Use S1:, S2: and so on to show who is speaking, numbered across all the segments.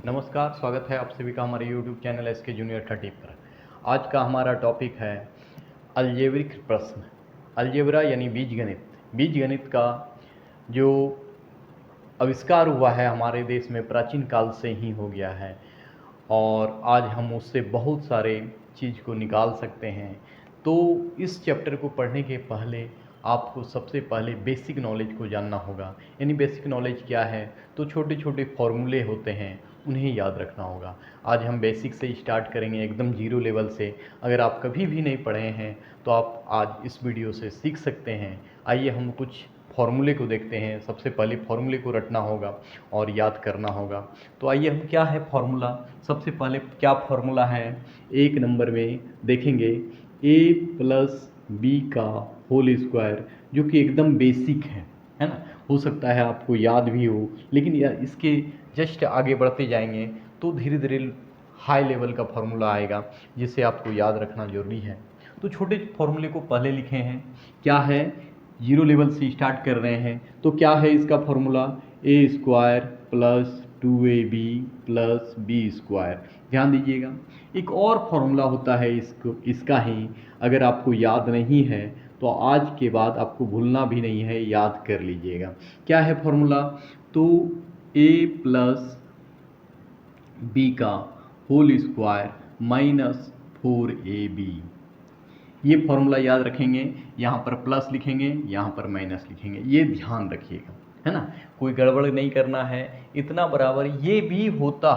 S1: नमस्कार, स्वागत है आप सभी का हमारे YouTube चैनल SK जूनियर 30 पर। आज का हमारा टॉपिक है अलजेब्रिक प्रश्न। अलजेब्रा यानी बीजगणित। बीजगणित का जो आविष्कार हुआ है हमारे देश में प्राचीन काल से ही हो गया है और आज हम उससे बहुत सारे चीज़ को निकाल सकते हैं। तो इस चैप्टर को पढ़ने के पहले आपको सबसे पहले बेसिक नॉलेज को जानना होगा। यानी बेसिक नॉलेज क्या है? तो छोटे छोटे फॉर्मूले होते हैं, उन्हें याद रखना होगा। आज हम बेसिक से स्टार्ट करेंगे, एकदम जीरो लेवल से। अगर आप कभी भी नहीं पढ़े हैं तो आप आज इस वीडियो से सीख सकते हैं। आइए हम कुछ फॉर्मूले को देखते हैं। सबसे पहले फॉर्मूले को रटना होगा और याद करना होगा। तो आइए हम क्या है फॉर्मूला, सबसे पहले क्या फॉर्मूला है। एक नंबर में देखेंगे a प्लस बी का होल स्क्वायर, जो कि एकदम बेसिक है ना। हो सकता है आपको याद भी हो, लेकिन इसके जस्ट आगे बढ़ते जाएंगे तो धीरे धीरे हाई लेवल का फॉर्मूला आएगा जिसे आपको याद रखना जरूरी है। तो छोटे फॉर्मूले को पहले लिखे हैं। क्या है? जीरो लेवल से स्टार्ट कर रहे हैं तो क्या है इसका formula? A square plus 2ab plus b square. ध्यान दीजिएगा, एक और फॉर्मूला होता है इसका ही, अगर आपको याद नहीं है तो आज के बाद आपको भूलना भी नहीं है, याद कर लीजिएगा। क्या है फॉर्मूला? तो a प्लस बी का होल स्क्वायर माइनस 4ab। ये फॉर्मूला याद रखेंगे, यहाँ पर प्लस लिखेंगे, यहाँ पर माइनस लिखेंगे, ये ध्यान रखिएगा, है ना। कोई गड़बड़ नहीं करना है। इतना बराबर ये भी होता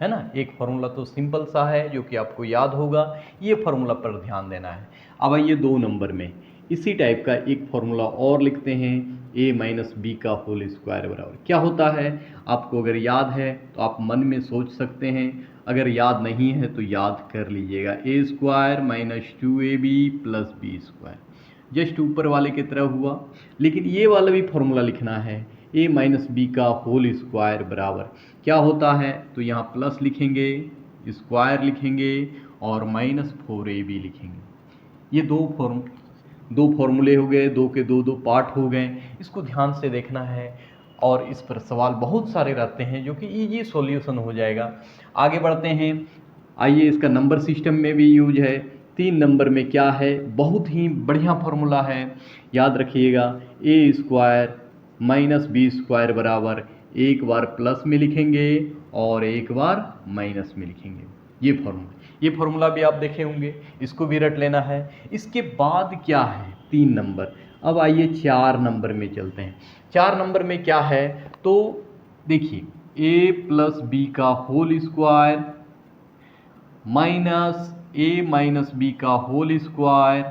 S1: है ना। एक फार्मूला तो सिंपल सा है जो कि आपको याद होगा, ये फार्मूला पर ध्यान देना है। अब आइए 2 नंबर में इसी टाइप का एक फार्मूला और लिखते हैं, a माइनस बी का होल स्क्वायर बराबर क्या होता है। आपको अगर याद है तो आप मन में सोच सकते हैं, अगर याद नहीं है तो याद कर लीजिएगा। A square minus 2ab plus b square, just ऊपर वाले की तरह हुआ, लेकिन ये वाला भी फॉर्मूला लिखना है। a माइनस बी का होल स्क्वायर बराबर क्या होता है? तो यहाँ प्लस लिखेंगे, स्क्वायर लिखेंगे और माइनस 4ab लिखेंगे। ये दो फॉर्मूले हो गए, दो के दो पार्ट हो गए। इसको ध्यान से देखना है और इस पर सवाल बहुत सारे रहते हैं जो कि इजी सॉल्यूशन हो जाएगा। आगे बढ़ते हैं। आइए, इसका नंबर सिस्टम में भी यूज है। 3 नंबर में क्या है? बहुत ही बढ़िया फॉर्मूला है, याद रखिएगा। ए स्क्वायर माइनस बी स्क्वायर बराबर एक बार प्लस में लिखेंगे और एक बार माइनस में लिखेंगे। ये फॉर्मूला भी आप देखे होंगे, इसको भी रट लेना है। इसके बाद क्या है? 3 नंबर। अब आइए 4 नंबर में चलते हैं। 4 नंबर में क्या है? तो देखिए, a प्लस बी का whole square minus a minus b का whole square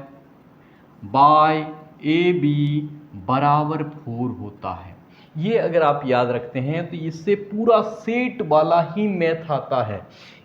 S1: by a b बराबर 4 होता है। ये अगर आप याद रखते हैं तो इससे पूरा सेट वाला ही मैथ आता है।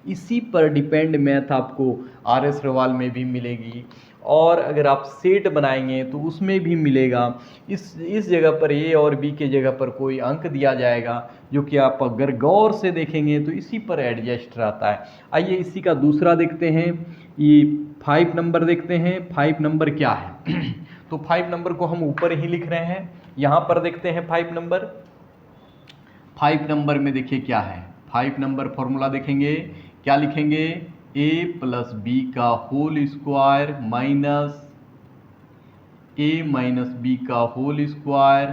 S1: इसी पर डिपेंड मैथ आपको RS रवाल में भी मिलेगी, और अगर आप सेट बनाएंगे तो उसमें भी मिलेगा। इस जगह पर ए और बी के जगह पर कोई अंक दिया जाएगा, जो कि आप अगर गौर से देखेंगे तो इसी पर एडजस्ट रहता है। आइए इसी का दूसरा देखते हैं, ये 5 नंबर देखते हैं। 5 नंबर क्या है? तो 5 नंबर को हम ऊपर ही लिख रहे हैं। यहाँ पर देखते हैं 5 नंबर। 5 नंबर में देखिए क्या है। 5 नंबर फॉर्मूला देखेंगे, क्या लिखेंगे? a प्लस बी का whole square minus a minus b का whole square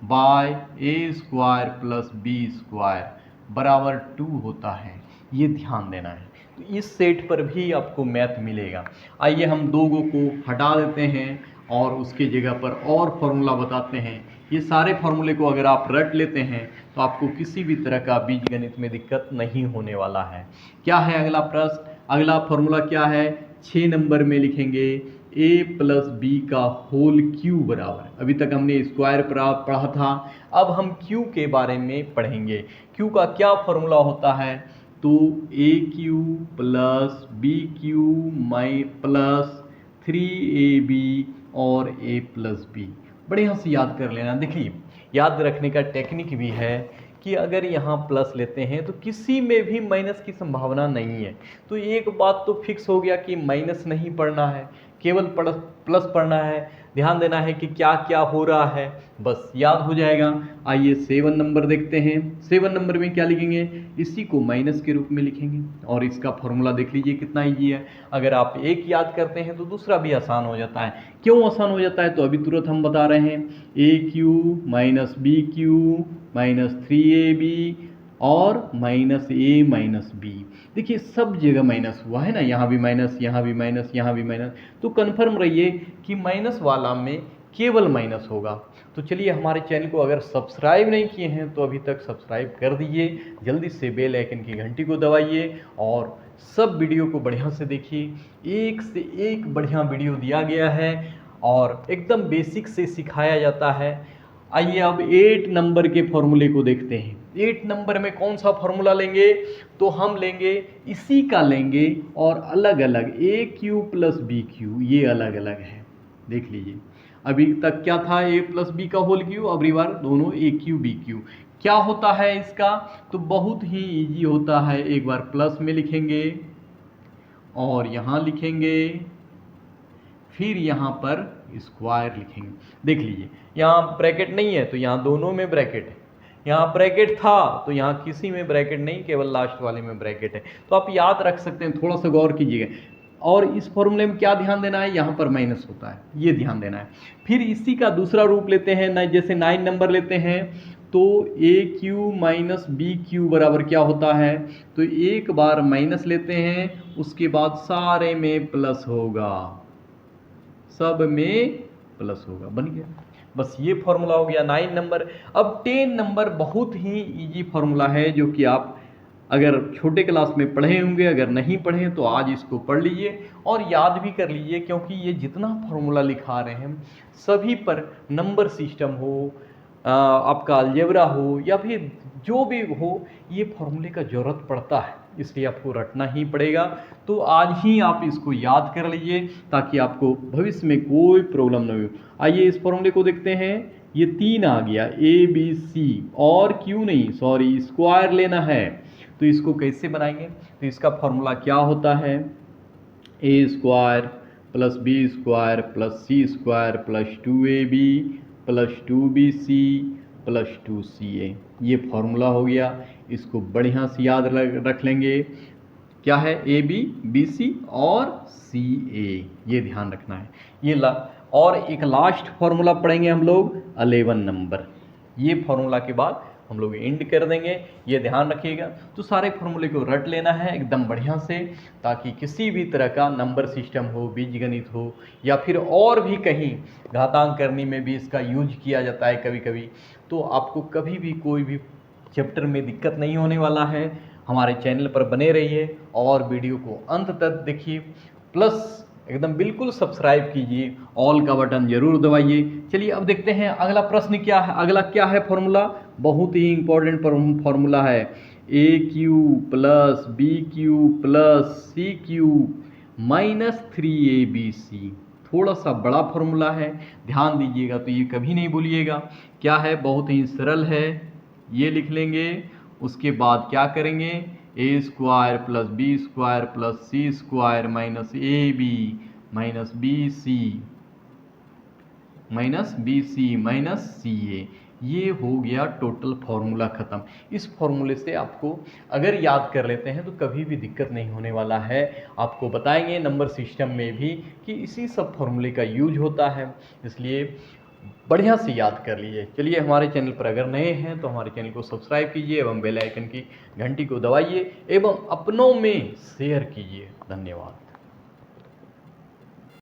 S1: by a square plus b square बराबर 2 होता है। ये ध्यान देना है। तो इस सेट पर भी आपको मैथ मिलेगा। आइए हम दो को हटा देते हैं और उसके जगह पर और फॉर्मूला बताते हैं। ये सारे फॉर्मूले को अगर आप रट लेते हैं तो आपको किसी भी तरह का बीजगणित में दिक्कत नहीं होने वाला है। क्या है अगला प्रश्न? अगला फॉर्मूला क्या है? 6 नंबर में लिखेंगे a प्लस बी का होल क्यू बराबर, अभी तक हमने स्क्वायर पढ़ा था, अब हम क्यू के बारे में पढ़ेंगे। क्यू का क्या फॉर्मूला होता है? तो a cube plus b cube माई प्लस 3ab और a प्लस बी। बढ़िया से याद कर लेना। देखिए, याद रखने का टेक्निक भी है कि अगर यहाँ प्लस लेते हैं तो किसी में भी माइनस की संभावना नहीं है। तो एक बात तो फिक्स हो गया कि माइनस नहीं पढ़ना है, केवल प्लस पढ़ना है, ध्यान देना है कि क्या क्या हो रहा है, बस याद हो जाएगा। आइए 7 नंबर देखते हैं। 7 नंबर में क्या लिखेंगे, इसी को माइनस के रूप में लिखेंगे और इसका फॉर्मूला देख लीजिए कितना ईजी है। अगर आप एक याद करते हैं तो दूसरा भी आसान हो जाता है। क्यों आसान हो जाता है तो अभी तुरंत हम बता रहे हैं। AQ minus BQ minus 3AB और माइनस A माइनस B, देखिए सब जगह माइनस हुआ है ना, यहाँ भी माइनस, यहाँ भी माइनस, यहाँ भी माइनस, तो कन्फर्म रहिए कि माइनस वाला में केवल माइनस होगा। तो चलिए हमारे चैनल को अगर सब्सक्राइब नहीं किए हैं तो अभी तक सब्सक्राइब कर दीजिए, जल्दी से बेल आइकन की घंटी को दबाइए और सब वीडियो को बढ़िया से देखिए। एक से एक बढ़िया वीडियो दिया गया है और एकदम बेसिक से सिखाया जाता है। आइए अब 8 नंबर के फॉर्मूले को देखते हैं। 8 नंबर में कौन सा फॉर्मूला लेंगे तो हम लेंगे इसी का लेंगे और अलग अलग AQ प्लस BQ, ये अलग अलग है। देख लीजिए अभी तक क्या था, A प्लस B का होल क्यू, अब बार दोनों AQ BQ। क्या होता है इसका तो बहुत ही इजी होता है। एक बार प्लस में लिखेंगे और यहाँ लिखेंगे, फिर यहाँ पर स्क्वायर लिखेंगे। देख लीजिए यहाँ ब्रैकेट नहीं है तो यहाँ दोनों में ब्रैकेट है, यहाँ ब्रैकेट था तो यहाँ किसी में ब्रैकेट नहीं, केवल लास्ट वाले में ब्रैकेट है। तो आप याद रख सकते हैं, थोड़ा सा गौर कीजिएगा। और इस फॉर्मूले में क्या ध्यान देना है, यहाँ पर माइनस होता है, ये ध्यान देना है। फिर इसी का दूसरा रूप लेते हैं, जैसे 9 नंबर लेते हैं तो AQ माइनस BQ बराबर क्या होता है, तो एक बार माइनस लेते हैं उसके बाद सारे में प्लस होगा, सब में प्लस होगा, बन गया। बस ये फॉर्मूला हो गया 9 नंबर। अब 10 नंबर बहुत ही इजी फॉर्मूला है जो कि आप अगर छोटे क्लास में पढ़े होंगे, अगर नहीं पढ़े तो आज इसको पढ़ लीजिए और याद भी कर लीजिए, क्योंकि ये जितना फॉर्मूला लिखा रहे हैं सभी पर नंबर सिस्टम हो, आपका अलजेब्रा हो या फिर जो भी हो, ये फॉर्मूले का ज़रूरत पड़ता है, इसलिए आपको रटना ही पड़ेगा। तो आज ही आप इसको याद कर लीजिए ताकि आपको भविष्य में कोई प्रॉब्लम न हो। आइए इस फॉर्मूले को देखते हैं। ये 3 आ गया ABC और Q नहीं, सॉरी स्क्वायर लेना है, तो इसको कैसे बनाएंगे तो इसका फॉर्मूला क्या होता है, A square plus B square plus C square plus 2AB plus 2BC plus 2CA, ये फॉर्मूला हो गया। इसको बढ़िया से याद रख लेंगे, क्या है AB BC और CA, ये ध्यान रखना है। ये और एक लास्ट फॉर्मूला पढ़ेंगे हम लोग 11 नंबर, ये फॉर्मूला के बाद हम लोग एंड कर देंगे, ये ध्यान रखिएगा। तो सारे फॉर्मूले को रट लेना है एकदम बढ़िया से, ताकि किसी भी तरह का नंबर सिस्टम हो, बीजगणित हो या फिर और भी कहीं घातांक करने में भी इसका यूज किया जाता है कभी कभी, तो आपको कभी भी कोई भी चैप्टर में दिक्कत नहीं होने वाला है। हमारे चैनल पर बने रहिए और वीडियो को अंत तक देखिए, प्लस एकदम बिल्कुल सब्सक्राइब कीजिए, ऑल का बटन जरूर दबाइए। चलिए अब देखते हैं अगला प्रश्न क्या है। अगला क्या है फॉर्मूला, बहुत ही इंपॉर्टेंट फॉर्मूला है, AQ plus BQ plus CQ minus 3ABC। थोड़ा सा बड़ा फॉर्मूला है, ध्यान दीजिएगा तो ये कभी नहीं भूलिएगा। क्या है, बहुत ही सरल है, ये लिख लेंगे। उसके बाद क्या करेंगे, A square plus B square plus C square minus AB minus BC minus CA, ये हो गया टोटल फॉर्मूला ख़त्म। इस फॉर्मूले से आपको अगर याद कर लेते हैं तो कभी भी दिक्कत नहीं होने वाला है। आपको बताएंगे नंबर सिस्टम में भी कि इसी सब फॉर्मूले का यूज होता है, इसलिए बढ़िया से याद कर लीजिए। चलिए हमारे चैनल पर अगर नए हैं तो हमारे चैनल को सब्सक्राइब कीजिए एवं बेल आइकन की घंटी को दबाइए एवं अपनों में शेयर कीजिए। धन्यवाद।